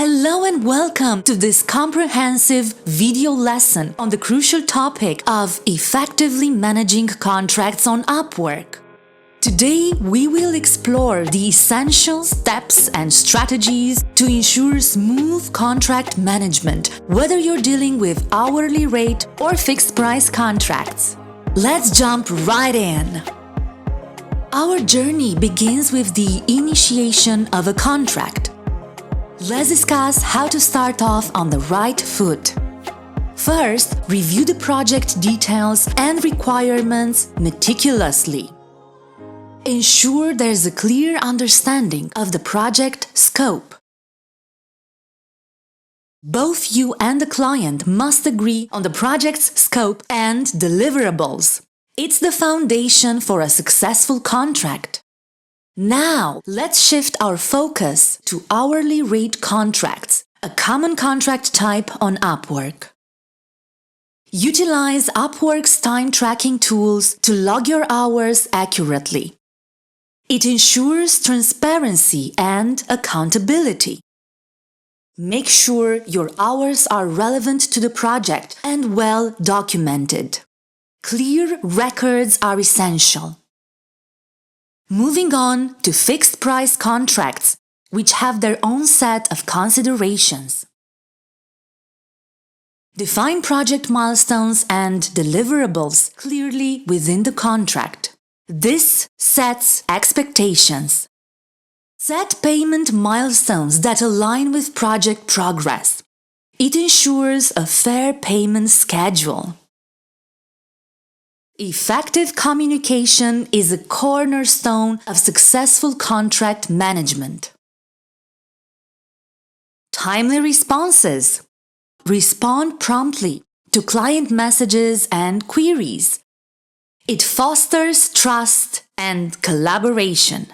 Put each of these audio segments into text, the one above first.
Hello and welcome to this comprehensive video lesson on the crucial topic of effectively managing contracts on Upwork. Today, we will explore the essential steps and strategies to ensure smooth contract management, whether you're dealing with hourly rate or fixed price contracts. Let's jump right in. Our journey begins with the initiation of a contract. Let's discuss how to start off on the right foot. First, review the project details and requirements meticulously. Ensure there's a clear understanding of the project scope. Both you and the client must agree on the project's scope and deliverables. It's the foundation for a successful contract. Now, let's shift our focus to hourly rate contracts, a common contract type on Upwork. Utilize Upwork's time tracking tools to log your hours accurately. It ensures transparency and accountability. Make sure your hours are relevant to the project and well documented. Clear records are essential. Moving on to fixed price contracts, which have their own set of considerations. Define project milestones and deliverables clearly within the contract. This sets expectations. Set payment milestones that align with project progress. It ensures a fair payment schedule. Effective communication is a cornerstone of successful contract management. Timely responses. Respond promptly to client messages and queries. It fosters trust and collaboration.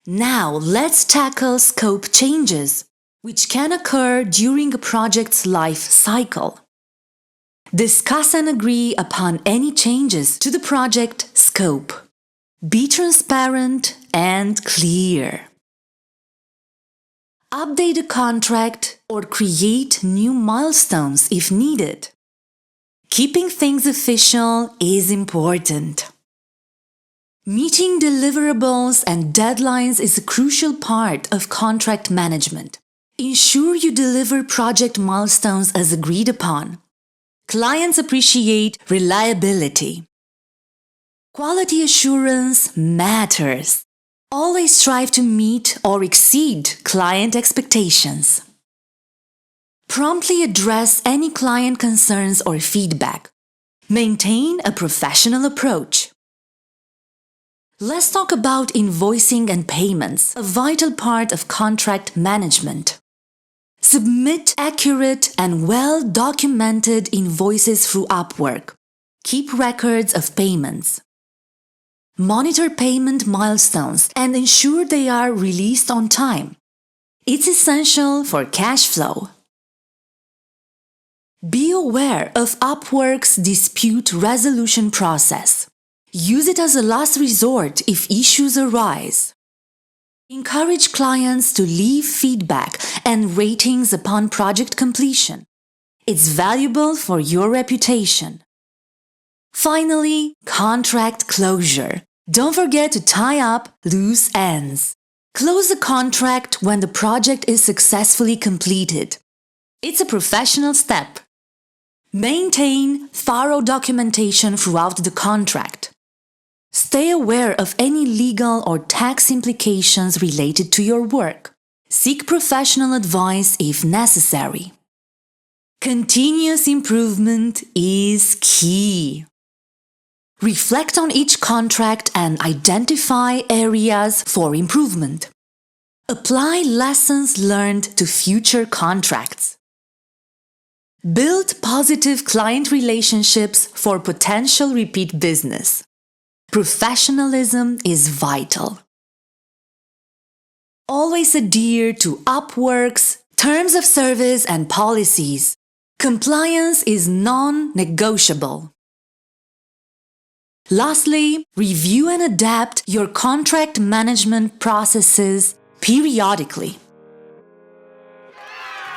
Now let's tackle scope changes, which can occur during a project's life cycle. Discuss and agree upon any changes to the project scope. Be transparent and clear. Update the contract or create new milestones if needed. Keeping things official is important. Meeting deliverables and deadlines is a crucial part of contract management. Ensure you deliver project milestones as agreed upon. Clients appreciate reliability. Quality assurance matters. Always strive to meet or exceed client expectations. Promptly address any client concerns or feedback. Maintain a professional approach. Let's talk about invoicing and payments, a vital part of contract management. Submit accurate and well-documented invoices through Upwork. Keep records of payments. Monitor payment milestones and ensure they are released on time. It's essential for cash flow. Be aware of Upwork's dispute resolution process. Use it as a last resort if issues arise. Encourage clients to leave feedback and ratings upon project completion. It's valuable for your reputation. Finally, contract closure. Don't forget to tie up loose ends. Close the contract when the project is successfully completed. It's a professional step. Maintain thorough documentation throughout the contract. Stay aware of any legal or tax implications related to your work. Seek professional advice if necessary. Continuous improvement is key. Reflect on each contract and identify areas for improvement. Apply lessons learned to future contracts. Build positive client relationships for potential repeat business. Professionalism is vital. Always adhere to Upwork's terms of service and policies. Compliance is non-negotiable. Lastly, review and adapt your contract management processes periodically.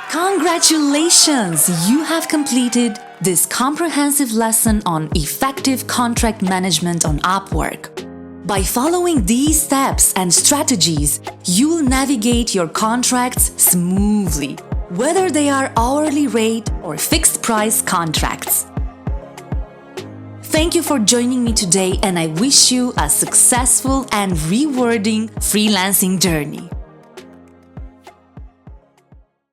Congratulations! You have completed this comprehensive lesson on effective contract management on Upwork. By following these steps and strategies, you will navigate your contracts smoothly, whether they are hourly rate or fixed price contracts. Thank you for joining me today, and I wish you a successful and rewarding freelancing journey.